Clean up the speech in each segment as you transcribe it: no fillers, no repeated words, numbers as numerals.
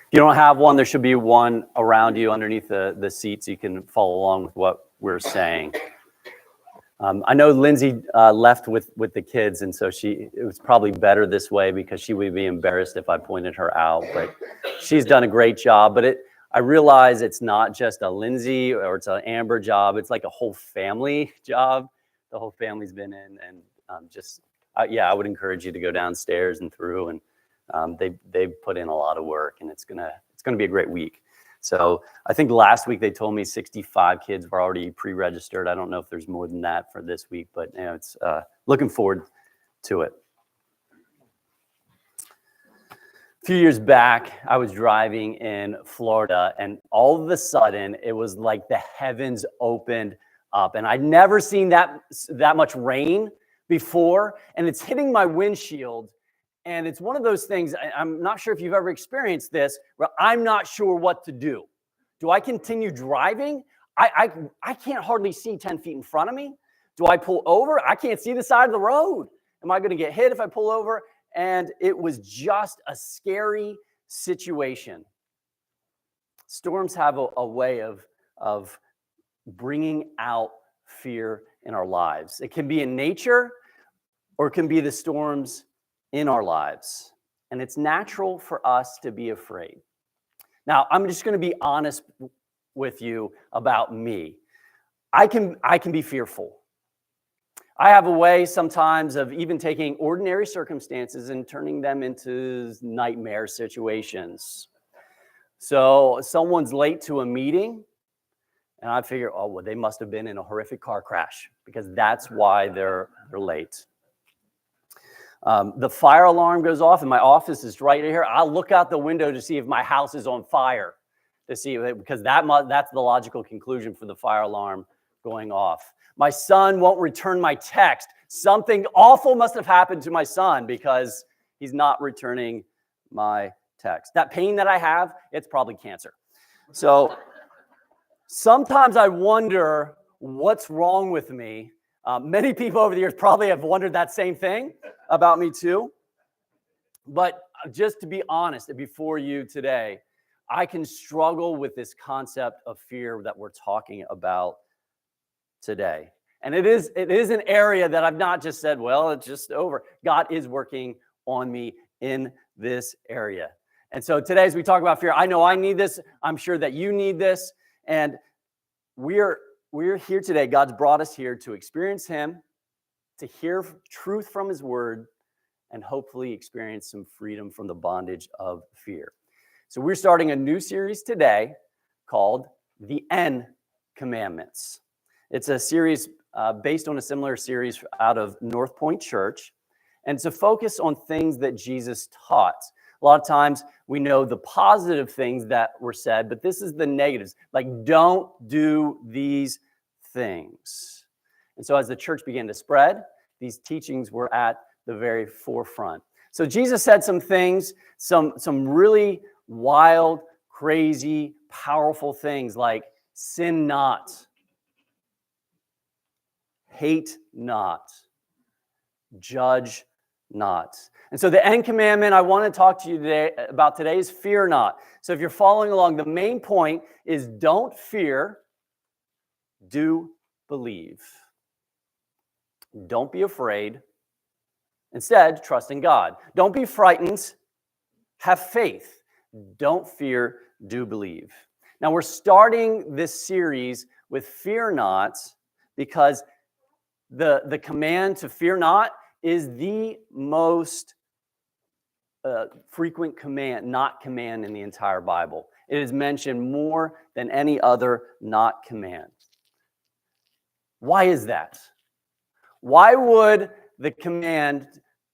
If you don't have one, there should be one around you underneath the seat so you can follow along with what we're saying. I know Lindsay left with the kids, and so it was probably better this way because she would be embarrassed if I pointed her out, but she's done a great job. But I realize it's not just a Lindsay or it's an Amber job. It's like a whole family job. The whole family's been in, and I would encourage you to go downstairs and through, and they put in a lot of work, and it's gonna be a great week. So I think last week they told me 65 kids were already pre-registered. I don't know if there's more than that for this week, but it's looking forward to it. A few years back, I was driving in Florida, and all of a sudden, it was like the heavens opened up, and I'd never seen that much rain before, and it's hitting my windshield. And it's one of those things, I'm not sure if you've ever experienced this, where I'm not sure what to do. Do I continue driving? I can't hardly see 10 feet in front of me. Do I pull over? I can't see the side of the road. Am I going to get hit if I pull over? And it was just a scary situation. Storms have a way of bringing out fear in our lives. It can be in nature, or it can be the storms in our lives. And it's natural for us to be afraid. Now, I'm just going to be honest with you about me. I can be fearful. I have a way sometimes of even taking ordinary circumstances and turning them into nightmare situations. So someone's late to a meeting, and I figure, oh, well, they must have been in a horrific car crash because that's why they're late. The fire alarm goes off, and my office is right here. I'll look out the window to see if my house is on fire, because that's the logical conclusion for the fire alarm going off. My son won't return my text. Something awful must have happened to my son because he's not returning my text. That pain that I have, it's probably cancer. So sometimes I wonder what's wrong with me. Many people over the years probably have wondered that same thing about me too. But just to be honest before you today, I can struggle with this concept of fear that we're talking about today. And it is an area that I've not just said, well, it's just over. God is working on me in this area. And so today, as we talk about fear, I know I need this. I'm sure that you need this. And we're here today. God's brought us here to experience Him, to hear truth from His Word, and hopefully experience some freedom from the bondage of fear. So we're starting a new series today called The N Commandments. It's a series based on a similar series out of North Point Church, and it's a focus on things that Jesus taught. A lot of times we know the positive things that were said, but this is the negatives, like don't do these things. And so as the church began to spread, these teachings were at the very forefront. So Jesus said some things, some really wild, crazy, powerful things like sin not, hate not, judge not. And so the end commandment I want to talk to you about today is fear not. So if you're following along, the main point is don't fear, do believe. Don't be afraid. Instead, trust in God. Don't be frightened. Have faith. Don't fear, do believe. Now we're starting this series with fear not because the command to fear not is the most frequent not command in the entire Bible. It is mentioned more than any other not command. Why is that? Why would the command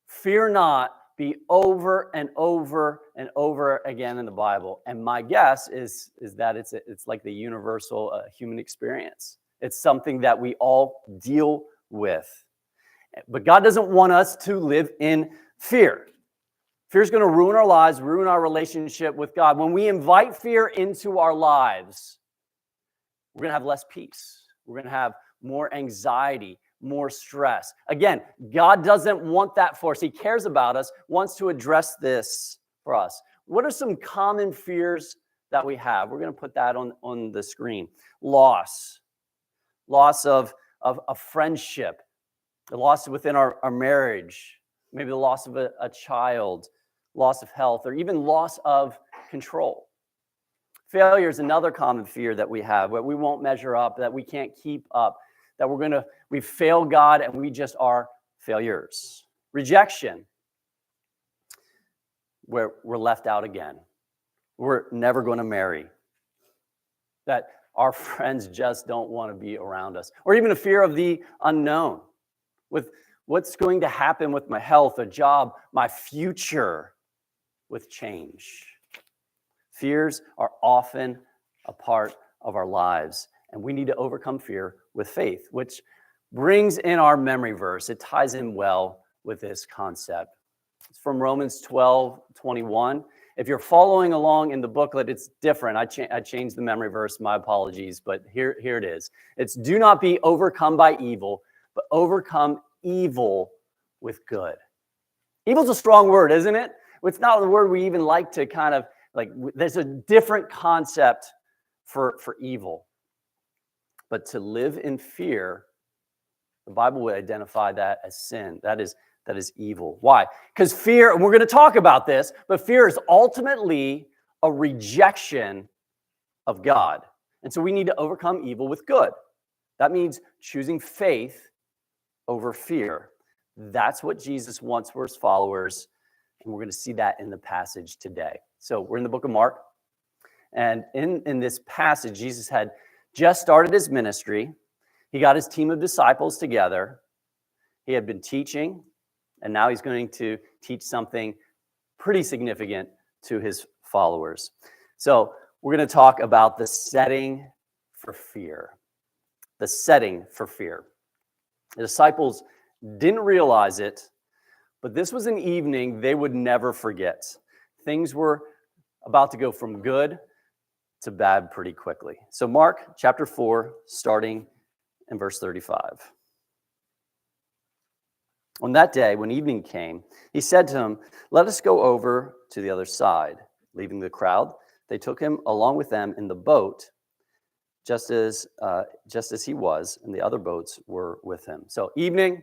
fear not be over and over and over again in the Bible? And my guess is that it's like the universal human experience. It's something that we all deal with. But God doesn't want us to live in fear. Fear is going to ruin our lives, ruin our relationship with God. When we invite fear into our lives, we're going to have less peace. We're going to have more anxiety, more stress. Again, God doesn't want that for us. He cares about us, wants to address this for us. What are some common fears that we have? We're going to put that on the screen. Loss of a friendship, the loss within our marriage, maybe the loss of a child, loss of health, or even loss of control. Failure is another common fear that we have, where we won't measure up, that we can't keep up, that we fail God and we just are failures. Rejection, where we're left out again. We're never going to marry. That our friends just don't want to be around us. Or even a fear of the unknown, with what's going to happen with my health, a job, my future with change. Fears are often a part of our lives, and we need to overcome fear with faith, which brings in our memory verse. It ties in well with this concept. It's from Romans 12:21. If you're following along in the booklet, it's different. I changed the memory verse, my apologies, but here it is. It's do not be overcome by evil, but overcome evil with good. Evil's a strong word, isn't it? It's not the word we even like to kind of, like, there's a different concept for evil. But to live in fear, the Bible would identify that as sin. That is evil. Why? Because fear, and we're going to talk about this, but fear is ultimately a rejection of God. And so we need to overcome evil with good. That means choosing faith over fear. That's what Jesus wants for his followers, and we're going to see that in the passage today. So we're in the book of Mark, and in this passage, Jesus had just started his ministry. He got his team of disciples together. He had been teaching, and now he's going to teach something pretty significant to his followers. So we're going to talk about the setting for fear. The setting for fear. The disciples didn't realize it, but this was an evening they would never forget. Things were about to go from good to bad pretty quickly. So Mark chapter 4, starting in verse 35. On that day, when evening came, he said to him, "Let us go over to the other side." Leaving the crowd, they took him along with them in the boat, just as he was, and the other boats were with him. So evening,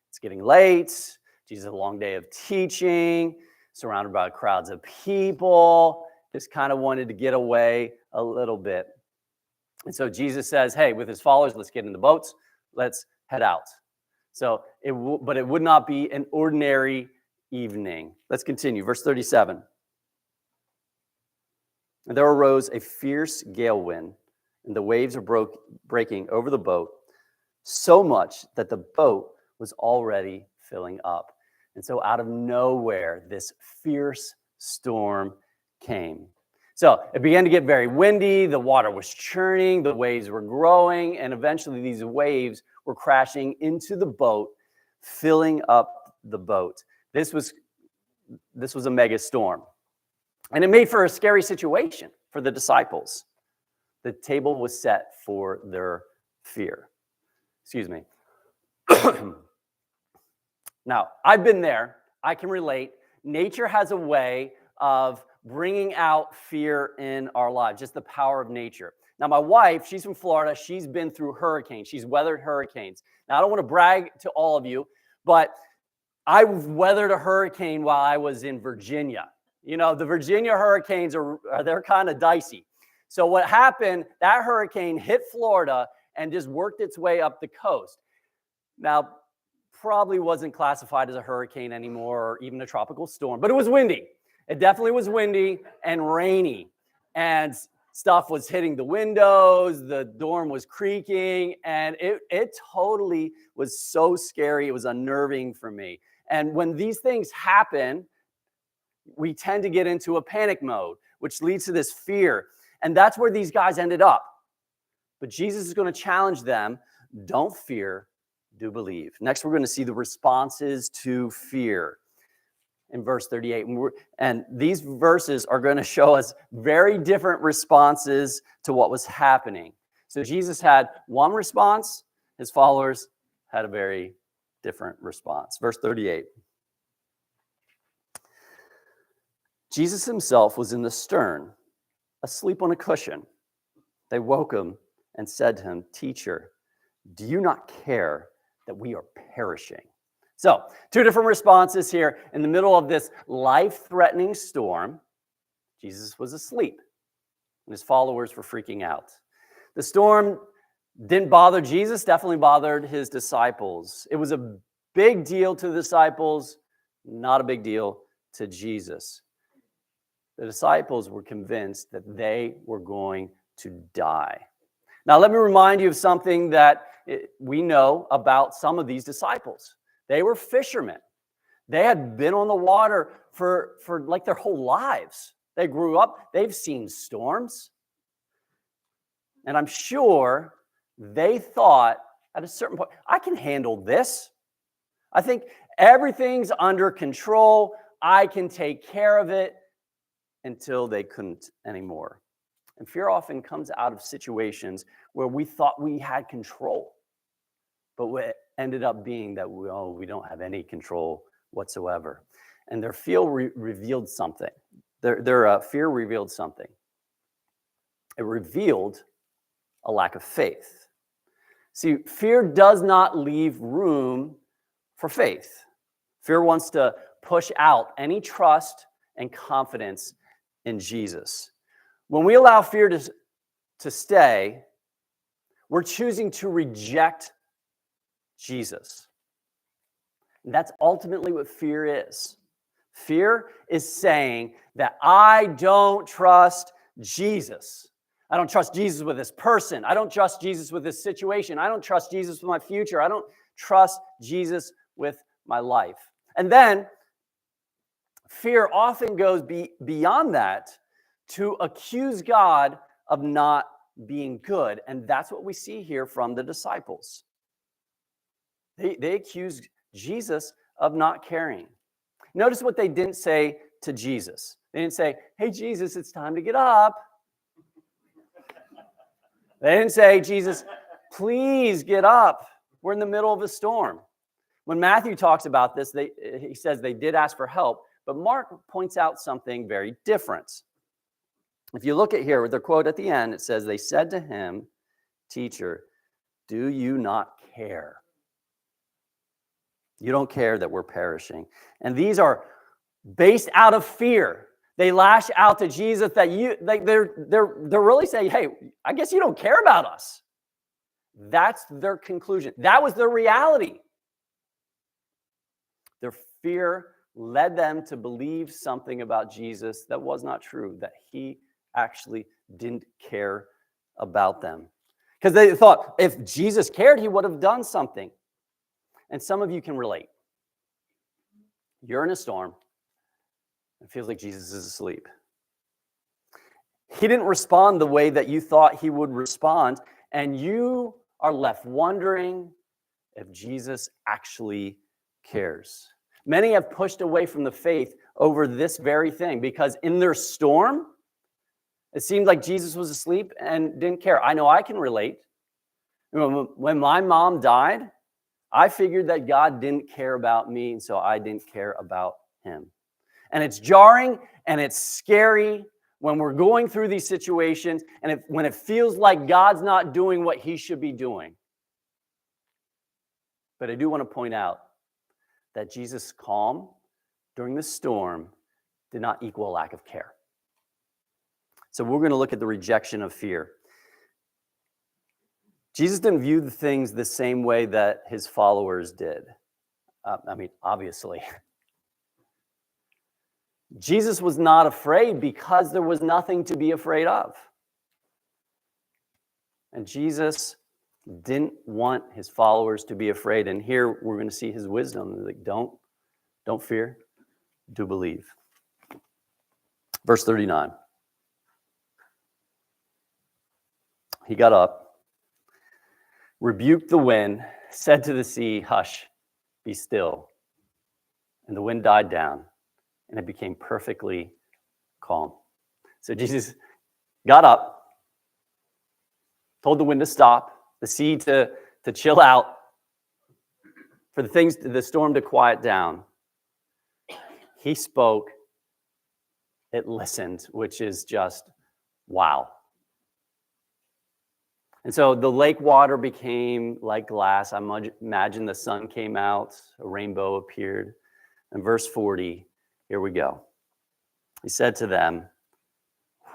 it's getting late. Jesus had a long day of teaching, surrounded by crowds of people, just kind of wanted to get away a little bit. And so Jesus says, hey, with his followers, let's get in the boats. Let's head out. So, but it would not be an ordinary evening. Let's continue. Verse 37. And there arose a fierce gale wind, and the waves were breaking over the boat, so much that the boat was already filling up. And so out of nowhere, this fierce storm came. So it began to get very windy. The water was churning. The waves were growing. And eventually these waves were crashing into the boat, filling up the boat. This was a mega storm. And it made for a scary situation for the disciples. The table was set for their fear. Excuse me. Now, I've been there. I can relate. Nature has a way of bringing out fear in our lives, just the power of nature. Now, my wife, she's from Florida. She's been through hurricanes. She's weathered hurricanes. Now, I don't want to brag to all of you, but I weathered a hurricane while I was in Virginia. You know, the Virginia hurricanes they're kind of dicey. So what happened, that hurricane hit Florida and just worked its way up the coast. Now, probably wasn't classified as a hurricane anymore or even a tropical storm, but it was windy. It definitely was windy and rainy, and stuff was hitting the windows, the dorm was creaking, and it totally was so scary. It was unnerving for me. And when these things happen, we tend to get into a panic mode, which leads to this fear. And that's where these guys ended up. But Jesus is going to challenge them. Don't fear, do believe. Next, we're going to see the responses to fear in verse 38. And these verses are going to show us very different responses to what was happening. So Jesus had one response. His followers had a very different response. Verse 38. Jesus himself was in the stern, asleep on a cushion. They woke him and said to him, "Teacher, do you not care that we are perishing?" So, two different responses here. In the middle of this life-threatening storm, Jesus was asleep, and his followers were freaking out. The storm didn't bother Jesus, definitely bothered his disciples. It was a big deal to the disciples, not a big deal to Jesus. The disciples were convinced that they were going to die. Now, let me remind you of something that we know about some of these disciples. They were fishermen. They had been on the water for like their whole lives. They grew up, they've seen storms. And I'm sure they thought at a certain point, I can handle this. I think everything's under control. I can take care of it, until they couldn't anymore. And fear often comes out of situations where we thought we had control, but what ended up being that we don't have any control whatsoever. And their fear revealed something. Their fear revealed something. It revealed a lack of faith. See, fear does not leave room for faith. Fear wants to push out any trust and confidence in Jesus. When we allow fear to stay, we're choosing to reject Jesus. And that's ultimately what fear is. Fear is saying that I don't trust Jesus. I don't trust Jesus with this person. I don't trust Jesus with this situation. I don't trust Jesus with my future. I don't trust Jesus with my life. And then fear often goes beyond that to accuse God of not being good. And that's what we see here from the disciples. They accuse Jesus of not caring. Notice what they didn't say to Jesus. They didn't say, "Hey, Jesus, it's time to get up." They didn't say, "Jesus, please get up. We're in the middle of a storm." When Matthew talks about this, he says they did ask for help, but Mark points out something very different. If you look at here with the quote at the end, it says, "They said to him, 'Teacher, do you not care? You don't care that we're perishing.'" And these are based out of fear. They lash out to Jesus they're really saying, "Hey, I guess you don't care about us." That's their conclusion. That was their reality. Their fear led them to believe something about Jesus that was not true, that he actually didn't care about them. Because they thought if Jesus cared, he would have done something. And some of you can relate. You're in a storm. It feels like Jesus is asleep. He didn't respond the way that you thought he would respond, and you are left wondering if Jesus actually cares. Many have pushed away from the faith over this very thing because in their storm, it seemed like Jesus was asleep and didn't care. I know I can relate. When my mom died, I figured that God didn't care about me, and so I didn't care about him. And it's jarring and it's scary when we're going through these situations and when it feels like God's not doing what he should be doing. But I do want to point out that Jesus' calm during the storm did not equal a lack of care. So we're going to look at the rejection of fear. Jesus didn't view the things the same way that his followers did. Obviously. Jesus was not afraid because there was nothing to be afraid of. And Jesus didn't want his followers to be afraid. And here we're going to see his wisdom. Like, don't fear, do believe. Verse 39. He got up, rebuked the wind, said to the sea, "Hush, be still." And the wind died down, and it became perfectly calm. So Jesus got up, told the wind to stop, the sea to chill out, for the storm to quiet down. He spoke, it listened, which is just wow. And so the lake water became like glass. I imagine the sun came out, a rainbow appeared. In verse 40, here we go. He said to them,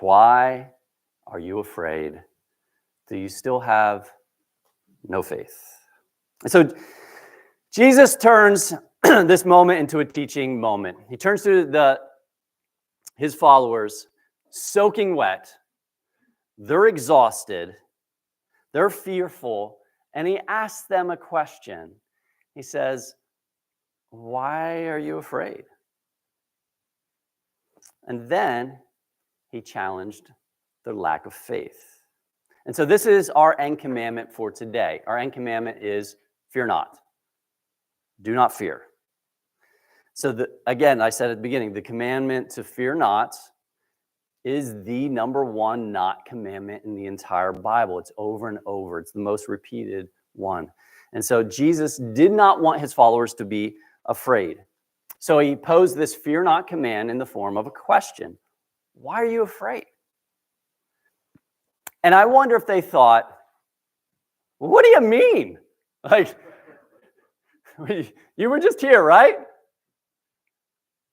"Why are you afraid? Do you still have no faith?" And so Jesus turns this moment into a teaching moment. He turns to his followers, soaking wet. They're exhausted. They're fearful. And he asks them a question. He says, "Why are you afraid?" And then he challenged their lack of faith. And so this is our end commandment for today. Our end commandment is fear not. Do not fear. So again, I said at the beginning, the commandment to fear not is the number one not commandment in the entire Bible. It's over and over. It's the most repeated one. And so Jesus did not want his followers to be afraid. So he posed this fear not command in the form of a question. Why are you afraid? And I wonder if they thought, well, what do you mean? Like, you were just here, right?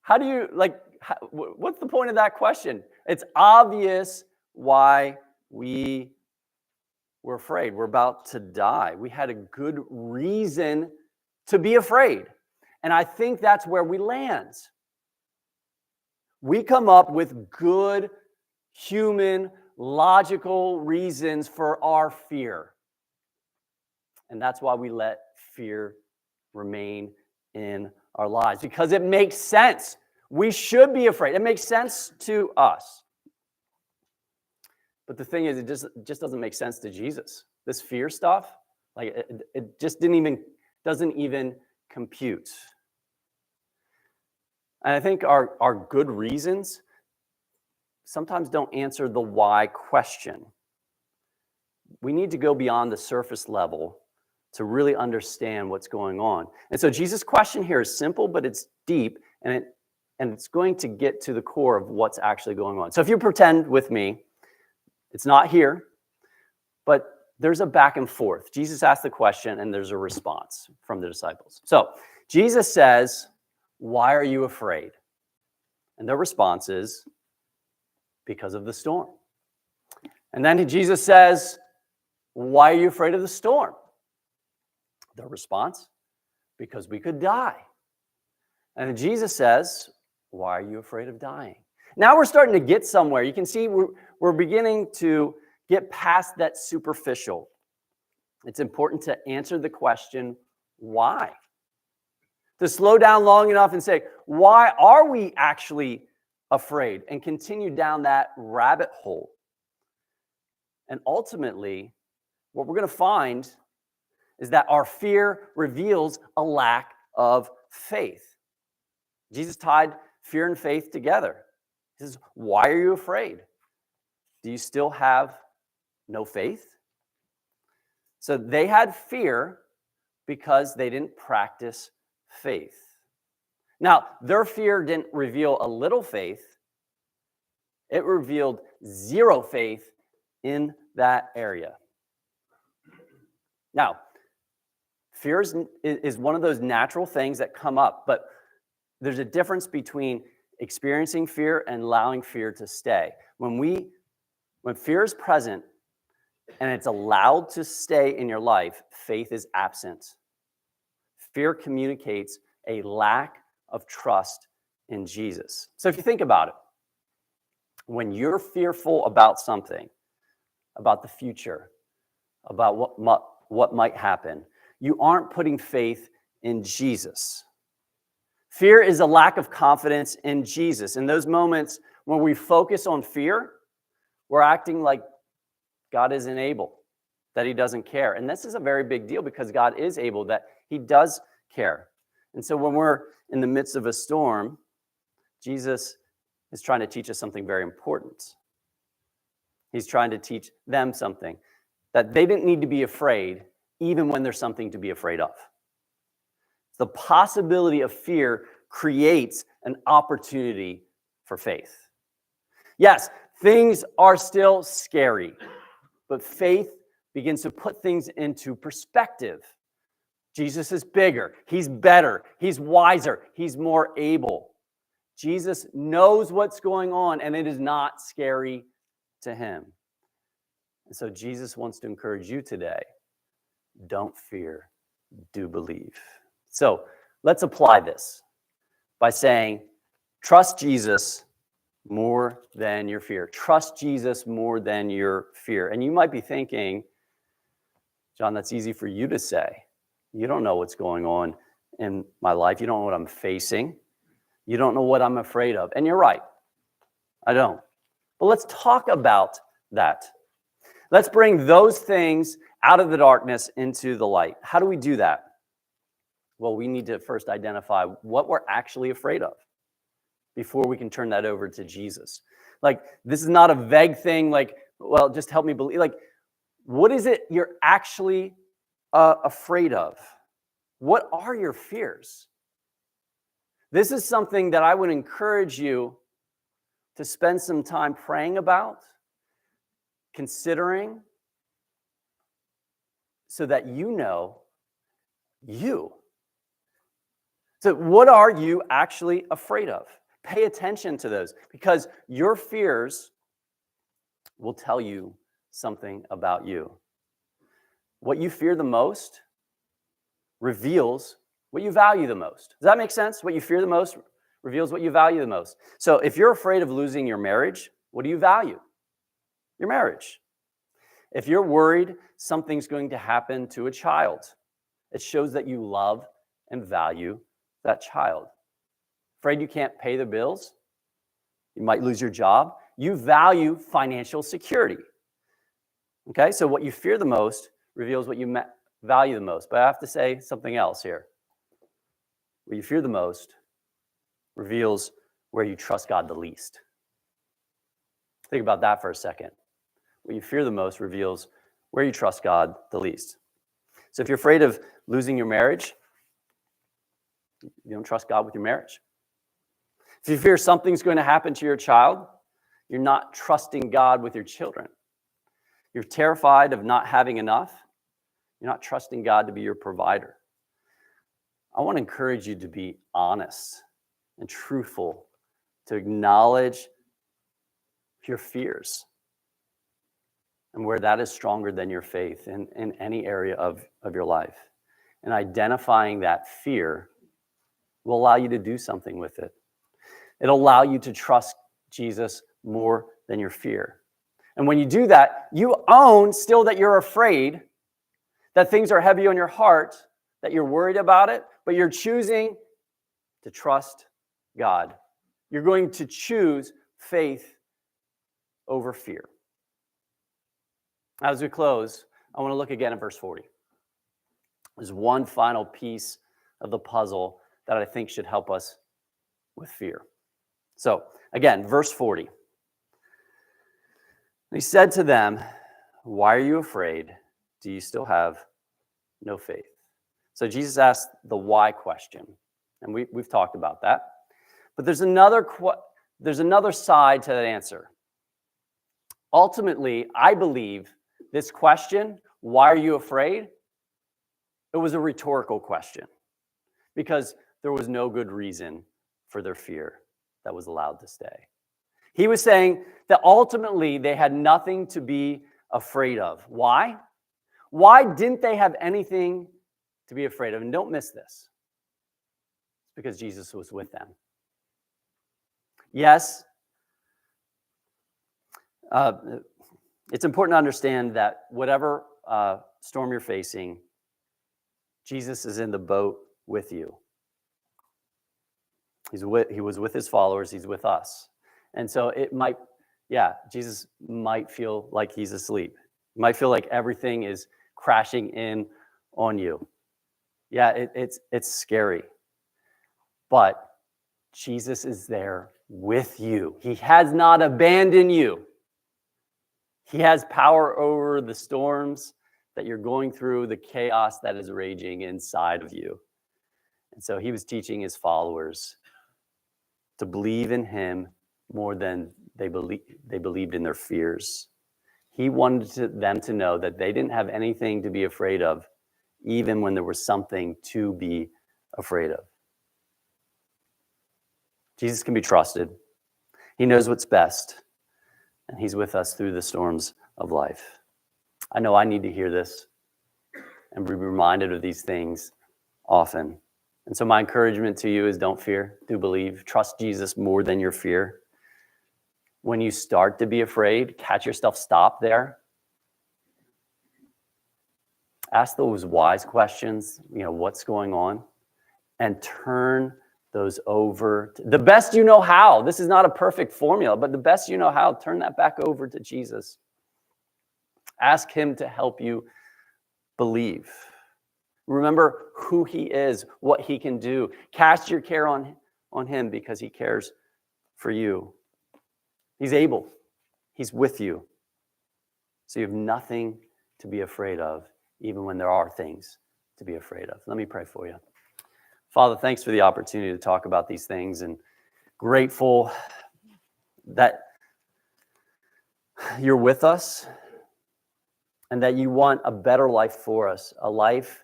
How do you, what's the point of that question? It's obvious why we were afraid. We're about to die. We had a good reason to be afraid. And I think that's where we land. We come up with good, human, logical reasons for our fear. And that's why we let fear remain in our lives, because it makes sense. We should be afraid. It makes sense to us. But the thing is, it just doesn't make sense to Jesus. This fear stuff, it just doesn't even compute. And I think our good reasons sometimes don't answer the why question. We need to go beyond the surface level to really understand what's going on. And so Jesus' question here is simple, but it's deep, and it's going to get to the core of what's actually going on. So if you pretend with me, it's not here, but there's a back and forth. Jesus asked the question, and there's a response from the disciples. So Jesus says, "Why are you afraid?" And their response is, "Because of the storm." And then Jesus says, "Why are you afraid of the storm?" Their response, "Because we could die." And then Jesus says, "Why are you afraid of dying?" Now we're starting to get somewhere. You can see we're beginning to get past that superficial. It's important to answer the question, why? To slow down long enough and say, why are we actually afraid? And continue down that rabbit hole. And ultimately, what we're going to find is that our fear reveals a lack of faith. Jesus tied fear and faith together. He says, "Why are you afraid? Do you still have no faith?" So they had fear because they didn't practice faith. Now, their fear didn't reveal a little faith. It revealed zero faith in that area. Now, fear is one of those natural things that come up, but there's a difference between experiencing fear and allowing fear to stay. When fear is present and it's allowed to stay in your life, faith is absent. Fear communicates a lack of trust in Jesus. So if you think about it, when you're fearful about something, about the future, about what might happen, you aren't putting faith in Jesus. Fear is a lack of confidence in Jesus. In those moments when we focus on fear, we're acting like God isn't able, that he doesn't care. And this is a very big deal because God is able, that he does care. And so when we're in the midst of a storm, Jesus is trying to teach us something very important. He's trying to teach them something, that they didn't need to be afraid even when there's something to be afraid of. The possibility of fear creates an opportunity for faith. Yes, things are still scary, but faith begins to put things into perspective. Jesus is bigger, he's better, he's wiser, he's more able. Jesus knows what's going on, and it is not scary to him. And so Jesus wants to encourage you today. Don't fear, do believe. So let's apply this by saying, trust Jesus more than your fear. Trust Jesus more than your fear. And you might be thinking, John, that's easy for you to say. You don't know what's going on in my life. You don't know what I'm facing. You don't know what I'm afraid of. And you're right. I don't. But let's talk about that. Let's bring those things out of the darkness into the light. How do we do that? Well, we need to first identify what we're actually afraid of before we can turn that over to Jesus. Like, this is not a vague thing like, well, just help me believe. Like, what is it you're actually afraid of? What are your fears? This is something that I would encourage you to spend some time praying about, considering, so that you know you. So what are you actually afraid of? Pay attention to those, because your fears will tell you something about you. What you fear the most reveals what you value the most. Does that make sense? What you fear the most reveals what you value the most. So if you're afraid of losing your marriage, what do you value? Your marriage. If you're worried something's going to happen to a child, it shows that you love and value that child. Afraid you can't pay the bills? You might lose your job. You value financial security. Okay, so what you fear the most reveals what you value the most. But I have to say something else here. What you fear the most reveals where you trust God the least. Think about that for a second. What you fear the most reveals where you trust God the least. So if you're afraid of losing your marriage, you don't trust God with your marriage. If you fear something's going to happen to your child, you're not trusting God with your children. You're terrified of not having enough, you're not trusting God to be your provider. I want to encourage you to be honest and truthful, to acknowledge your fears and where that is stronger than your faith in any area of your life. And identifying that fear will allow you to do something with it. It'll allow you to trust Jesus more than your fear. And when you do that, you own still that you're afraid, that things are heavy on your heart, that you're worried about it, but you're choosing to trust God. You're going to choose faith over fear. As we close, I want to look again at verse 40. There's one final piece of the puzzle that I think should help us with fear. So, again, verse 40. He said to them, "Why are you afraid? Do you still have no faith?" So Jesus asked the why question, and we've talked about that. But there's another side to that answer. Ultimately, I believe this question, why are you afraid? It was a rhetorical question, because there was no good reason for their fear that was allowed to stay. He was saying that ultimately they had nothing to be afraid of. Why? Why didn't they have anything to be afraid of? And don't miss this. It's because Jesus was with them. Yes, it's important to understand that whatever storm you're facing, Jesus is in the boat with you. He was with his followers. He's with us. And so Jesus might feel like he's asleep. You might feel like everything is crashing in on you. Yeah, it's scary. But Jesus is there with you. He has not abandoned you. He has power over the storms that you're going through, the chaos that is raging inside of you. And so he was teaching his followers to believe in him more than they believed in their fears. He wanted them to know that they didn't have anything to be afraid of, even when there was something to be afraid of. Jesus can be trusted. He knows what's best, and he's with us through the storms of life. I know I need to hear this and be reminded of these things often. And so my encouragement to you is don't fear, do believe. Trust Jesus more than your fear. When you start to be afraid, catch yourself, stop there. Ask those wise questions, what's going on? And turn those over. The best you know how. This is not a perfect formula, but the best you know how, turn that back over to Jesus. Ask him to help you believe. Remember who he is, what he can do. Cast your care on him because he cares for you. He's able. He's with you. So you have nothing to be afraid of, even when there are things to be afraid of. Let me pray for you. Father, thanks for the opportunity to talk about these things, and grateful that you're with us and that you want a better life for us, a life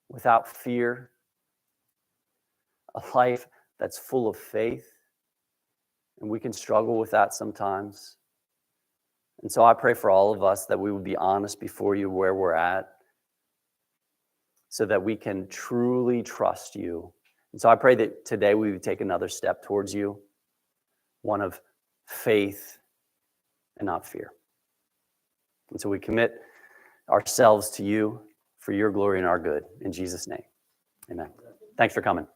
without fear, a life that's full of faith. And we can struggle with that sometimes. And so I pray for all of us that we would be honest before you where we're at, so that we can truly trust you. And so I pray that today we would take another step towards you, one of faith and not fear. And so we commit ourselves to you for your glory and our good. In Jesus' name, amen. Thanks for coming.